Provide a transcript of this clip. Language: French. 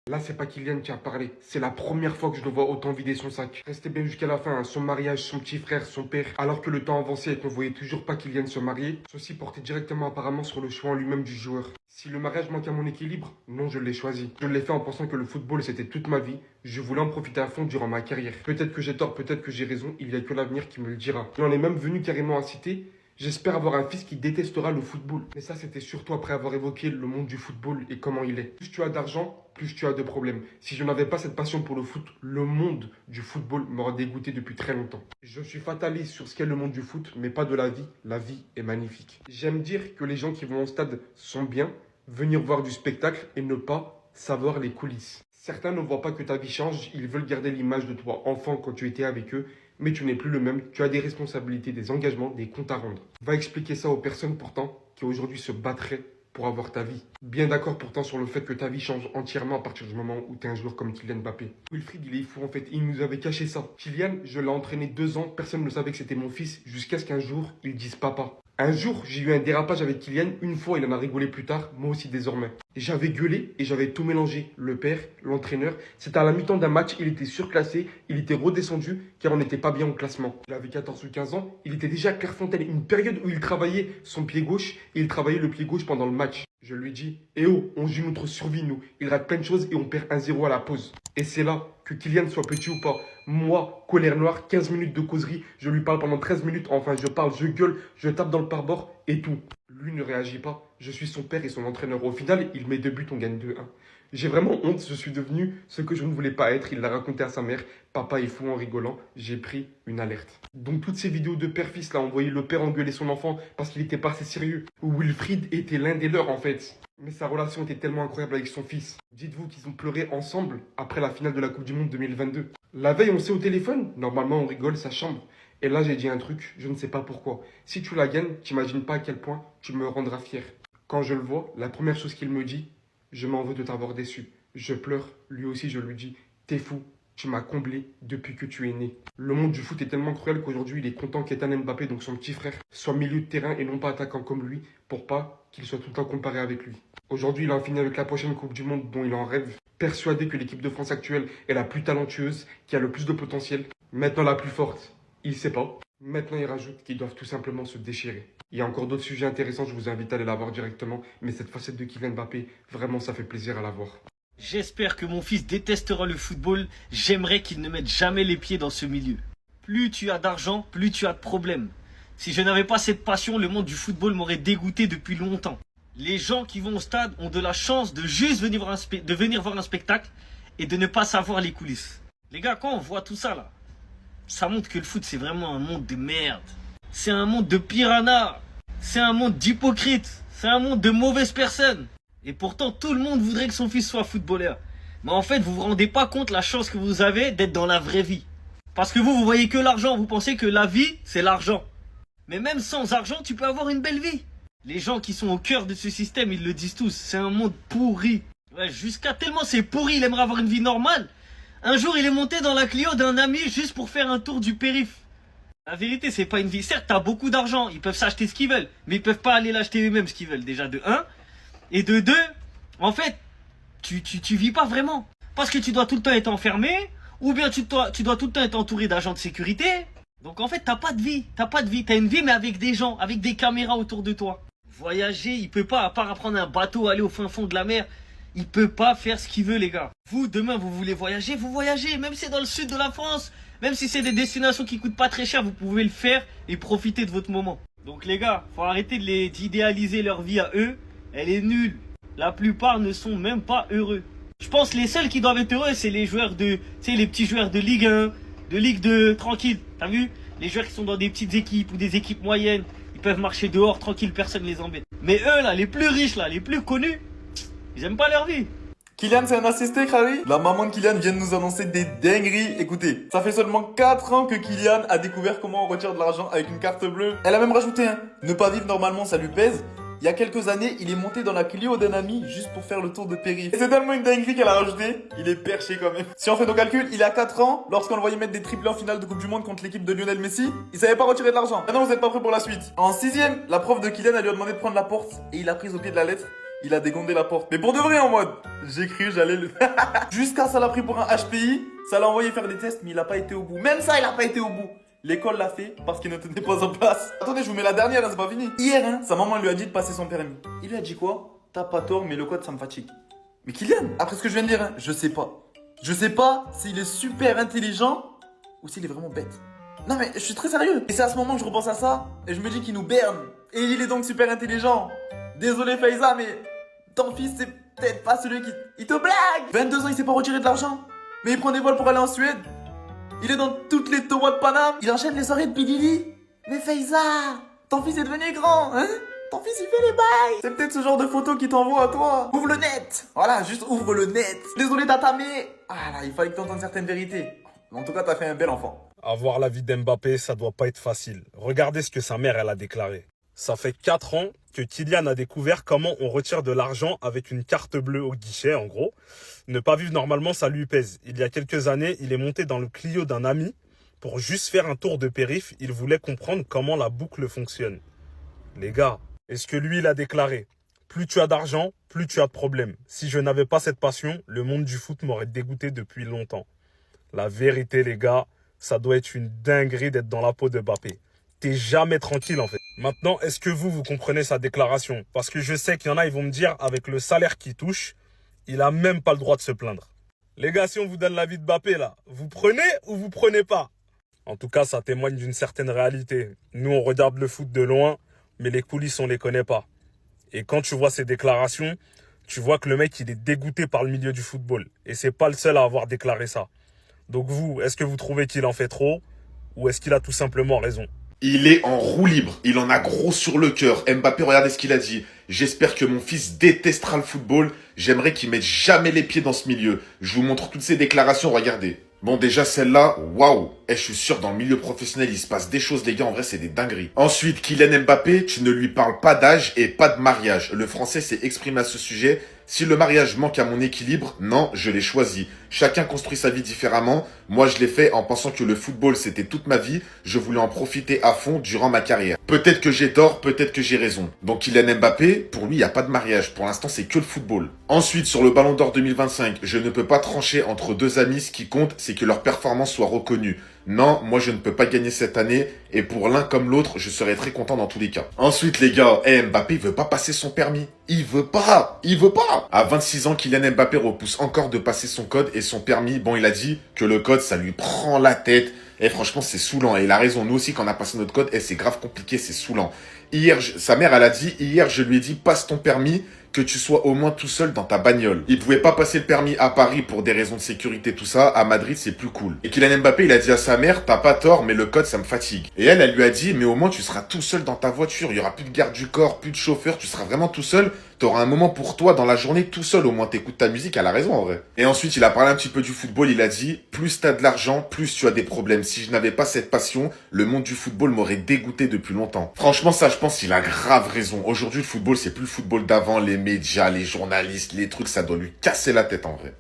Là, c'est pas Kylian qui a parlé. C'est la première fois que je le vois autant vider son sac. Restez bien jusqu'à la fin, hein. Son mariage, son petit frère, son père. Alors que le temps avançait et qu'on voyait toujours pas Kylian se marier, ceci portait directement apparemment sur le choix en lui-même du joueur. Si le mariage manque à mon équilibre, non, je l'ai choisi. Je l'ai fait en pensant que le football, c'était toute ma vie. Je voulais en profiter à fond durant ma carrière. Peut-être que j'ai tort, peut-être que j'ai raison. Il n'y a que l'avenir qui me le dira. Il en est même venu carrément à citer: j'espère avoir un fils qui détestera le football. Mais ça, c'était surtout après avoir évoqué le monde du football et comment il est. Plus tu as d'argent, plus tu as de problèmes. Si je n'avais pas cette passion pour le foot, le monde du football m'aurait dégoûté depuis très longtemps. Je suis fataliste sur ce qu'est le monde du foot, mais pas de la vie. La vie est magnifique. J'aime dire que les gens qui vont au stade sont bien, venir voir du spectacle et ne pas savoir les coulisses. Certains ne voient pas que ta vie change, ils veulent garder l'image de toi enfant quand tu étais avec eux, mais tu n'es plus le même, tu as des responsabilités, des engagements, des comptes à rendre. Va expliquer ça aux personnes pourtant qui aujourd'hui se battraient pour avoir ta vie. Bien d'accord pourtant sur le fait que ta vie change entièrement à partir du moment où tu es un joueur comme Kylian Mbappé. Wilfried, il est fou en fait, il nous avait caché ça. Kylian, je l'ai entraîné 2 ans, personne ne savait que c'était mon fils, jusqu'à ce qu'un jour, ils disent papa. Un jour, j'ai eu un dérapage avec Kylian, une fois il en a rigolé plus tard, moi aussi désormais. J'avais gueulé et j'avais tout mélangé, le père, l'entraîneur. C'était à la mi-temps d'un match, il était surclassé, il était redescendu car on n'était pas bien au classement. Il avait 14 ou 15 ans, il était déjà à Clairefontaine, une période où il travaillait son pied gauche et il travaillait le pied gauche pendant le match. Je lui dis: eh oh, on joue notre survie nous, il rate plein de choses et on perd 1-0 à la pause. Et c'est là, que Kylian soit petit ou pas, moi, colère noire, 15 minutes de causerie, je lui parle pendant 13 minutes, enfin je parle, je gueule, je tape dans le pare-bord et tout. Lui ne réagit pas, je suis son père et son entraîneur. Au final, il met 2 buts, on gagne 2-1. J'ai vraiment honte, je suis devenu ce que je ne voulais pas être, il l'a raconté à sa mère. Papa est fou en rigolant, j'ai pris une alerte. Donc toutes ces vidéos de père-fils là, on voyait le père engueuler son enfant parce qu'il était pas assez sérieux. Wilfried était l'un des leurs en fait. Mais sa relation était tellement incroyable avec son fils. Dites-vous qu'ils ont pleuré ensemble après la finale de la Coupe du Monde 2022. La veille, on s'est au téléphone. Normalement, on rigole, sa chambre. Et là, j'ai dit un truc, je ne sais pas pourquoi. Si tu la gagnes, t'imagines pas à quel point tu me rendras fier. Quand je le vois, la première chose qu'il me dit: je m'en veux de t'avoir déçu. Je pleure, lui aussi je lui dis: t'es fou, tu m'as comblé depuis que tu es né. Le monde du foot est tellement cruel qu'aujourd'hui il est content qu'Ethan Mbappé, donc son petit frère, soit milieu de terrain et non pas attaquant comme lui, pour pas qu'il soit tout le temps comparé avec lui. Aujourd'hui il a fini avec la prochaine Coupe du Monde dont il en rêve, persuadé que l'équipe de France actuelle est la plus talentueuse, qui a le plus de potentiel, maintenant la plus forte. Il sait pas. Maintenant, ils rajoutent qu'ils doivent tout simplement se déchirer. Il y a encore d'autres sujets intéressants, je vous invite à aller la voir directement. Mais cette facette de Kylian Mbappé, vraiment, ça fait plaisir à la voir. J'espère que mon fils détestera le football. J'aimerais qu'il ne mette jamais les pieds dans ce milieu. Plus tu as d'argent, plus tu as de problèmes. Si je n'avais pas cette passion, le monde du football m'aurait dégoûté depuis longtemps. Les gens qui vont au stade ont de la chance de juste venir voir un spectacle et de ne pas savoir les coulisses. Les gars, quand on voit tout ça là, ça montre que le foot c'est vraiment un monde de merde. C'est un monde de piranhas. C'est un monde d'hypocrites. C'est un monde de mauvaises personnes. Et pourtant tout le monde voudrait que son fils soit footballeur. Mais en fait vous vous rendez pas compte la chance que vous avez d'être dans la vraie vie. Parce que vous voyez que l'argent, vous pensez que la vie c'est l'argent. Mais même sans argent tu peux avoir une belle vie. Les gens qui sont au cœur de ce système ils le disent tous, c'est un monde pourri. Ouais, jusqu'à tellement c'est pourri, il aimerait avoir une vie normale. Un jour, il est monté dans la Clio d'un ami juste pour faire un tour du périph. La vérité, c'est pas une vie. Certes, t'as beaucoup d'argent, ils peuvent s'acheter ce qu'ils veulent, mais ils peuvent pas aller l'acheter eux-mêmes ce qu'ils veulent. Déjà de 1. Et de 2, en fait, tu vis pas vraiment. Parce que tu dois tout le temps être enfermé, ou bien tu dois tout le temps être entouré d'agents de sécurité. Donc en fait, t'as pas de vie. T'as une vie, mais avec des gens, avec des caméras autour de toi. Voyager, il peut pas, à part apprendre un bateau, aller au fin fond de la mer. Il peut pas faire ce qu'il veut les gars. Vous demain vous voulez voyager, vous voyagez. Même si c'est dans le sud de la France, même si c'est des destinations qui coûtent pas très cher, vous pouvez le faire et profiter de votre moment. Donc les gars, faut arrêter d'idéaliser leur vie à eux. Elle est nulle. La plupart ne sont même pas heureux. Je pense que les seuls qui doivent être heureux c'est les joueurs de, les petits joueurs de Ligue 1, de Ligue 2, tranquille. T'as vu? Les joueurs qui sont dans des petites équipes ou des équipes moyennes, ils peuvent marcher dehors tranquille, personne les embête. Mais eux là, les plus riches là, les plus connus, ils aiment pas leur vie. Kylian, c'est un assisté, Khari. La maman de Kylian vient de nous annoncer des dingueries. Écoutez, ça fait seulement 4 ans que Kylian a découvert comment on retire de l'argent avec une carte bleue. Elle a même rajouté, ne pas vivre normalement, ça lui pèse. Il y a quelques années, il est monté dans la Clio d'un ami juste pour faire le tour de périph. Et c'est tellement une dinguerie qu'elle a rajouté, il est perché quand même. Si on fait nos calculs, il a 4 ans, lorsqu'on le voyait mettre des triplés en finale de Coupe du Monde contre l'équipe de Lionel Messi, il savait pas retirer de l'argent. Maintenant, vous êtes pas prêts pour la suite. En 6ème, la prof de Kylian, elle lui a demandé de prendre la porte et il a pris au pied de la lettre. il a dégondé la porte. Mais pour de vrai en mode, j'ai cru, j'allais le... Jusqu'à ça l'a pris pour un HPI, ça l'a envoyé faire des tests, mais il a pas été au bout. Même ça, il a pas été au bout. L'école l'a fait parce qu'il ne tenait pas en place. Attendez, je vous mets la dernière, hein, c'est pas fini. Hier, hein, sa maman lui a dit de passer son permis. Il lui a dit quoi? T'as pas tort, mais le code, ça me fatigue. Mais Kylian, après ce que je viens de dire, hein, je sais pas. Je sais pas s'il est super intelligent ou s'il est vraiment bête. Non mais je suis très sérieux. Et c'est à ce moment que je repense à ça et je me dis qu'il nous berne. Et il est donc super intelligent. Désolé Faiza, mais ton fils c'est peut-être pas celui qui... Il te blague. 22 ans, il sait pas retirer de l'argent. Mais il prend des vols pour aller en Suède. Il est dans toutes les toits de Paname. Il enchaîne les soirées de Pididi. Mais Faiza, ton fils est devenu grand, hein? Ton fils il fait les bails. C'est peut-être ce genre de photo qui t'envoie à toi. Ouvre le net. Voilà, juste ouvre le net. Désolé tata, mais... Ah là, il fallait que t'entendes certaines vérités. En tout cas, t'as fait un bel enfant. Avoir la vie d'Mbappé, ça doit pas être facile. Regardez ce que sa mère, elle a déclaré. Ça fait 4 ans que Kylian a découvert comment on retire de l'argent avec une carte bleue au guichet, en gros. Ne pas vivre normalement, ça lui pèse. Il y a quelques années, il est monté dans le Clio d'un ami pour juste faire un tour de périph'. Il voulait comprendre comment la boucle fonctionne. Les gars, est-ce que lui, il a déclaré? Plus tu as d'argent, plus tu as de problèmes. Si je n'avais pas cette passion, le monde du foot m'aurait dégoûté depuis longtemps. La vérité, les gars, ça doit être une dinguerie d'être dans la peau de Mbappé. T'es jamais tranquille, en fait. Maintenant, est-ce que vous comprenez sa déclaration? Parce que je sais qu'il y en a, ils vont me dire, avec le salaire qu'il touche, il a même pas le droit de se plaindre. Les gars, si on vous donne la vie de Mbappé, là, vous prenez ou vous prenez pas? En tout cas, ça témoigne d'une certaine réalité. Nous, on regarde le foot de loin, mais les coulisses, on les connaît pas. Et quand tu vois ces déclarations, tu vois que le mec, il est dégoûté par le milieu du football. Et c'est pas le seul à avoir déclaré ça. Donc vous, est-ce que vous trouvez qu'il en fait trop ou est-ce qu'il a tout simplement raison? Il est en roue libre. Il en a gros sur le cœur. Mbappé, regardez ce qu'il a dit. J'espère que mon fils détestera le football. J'aimerais qu'il mette jamais les pieds dans ce milieu. Je vous montre toutes ces déclarations, regardez. Bon, déjà, celle-là, waouh. Je suis sûr, dans le milieu professionnel, il se passe des choses, les gars. En vrai, c'est des dingueries. Ensuite, Kylian Mbappé, tu ne lui parles pas d'âge et pas de mariage. Le français s'est exprimé à ce sujet. Si le mariage manque à mon équilibre, non, je l'ai choisi. Chacun construit sa vie différemment. Moi, je l'ai fait en pensant que le football, c'était toute ma vie. Je voulais en profiter à fond durant ma carrière. Peut-être que j'ai tort, peut-être que j'ai raison. Donc, Kylian Mbappé, pour lui, il n'y a pas de mariage. Pour l'instant, c'est que le football. Ensuite, sur le Ballon d'Or 2025, je ne peux pas trancher entre deux amis. Ce qui compte, c'est que leur performance soit reconnue. Non, moi je ne peux pas gagner cette année et pour l'un comme l'autre, je serai très content dans tous les cas. Ensuite les gars, Mbappé il veut pas passer son permis. Il veut pas. À 26 ans, Kylian Mbappé repousse encore de passer son code et son permis. Bon, il a dit que le code, ça lui prend la tête. Et franchement, c'est saoulant. Et il a raison. Nous aussi, quand on a passé notre code, c'est grave compliqué, c'est saoulant. Hier, sa mère, elle a dit, hier, je lui ai dit, passe ton permis, que tu sois au moins tout seul dans ta bagnole. Il pouvait pas passer le permis à Paris pour des raisons de sécurité, tout ça. À Madrid, c'est plus cool. Et Kylian Mbappé, il a dit à sa mère, t'as pas tort, mais le code, ça me fatigue. Et elle lui a dit, mais au moins, tu seras tout seul dans ta voiture. Il y aura plus de garde du corps, plus de chauffeur. Tu seras vraiment tout seul. T'auras un moment pour toi dans la journée tout seul. Au moins, t'écoutes ta musique. Elle a raison, en vrai. Et ensuite, il a parlé un petit peu du football. Il a dit, plus t'as de l'argent, plus tu as des problèmes. Si je n'avais pas cette passion, le monde du football m'aurait dégoûté depuis longtemps. Franchement, ça, je pense qu'il a grave raison. Aujourd'hui, le football, c'est plus le football d'avant. Les médias, les journalistes, les trucs, ça doit lui casser la tête, en vrai.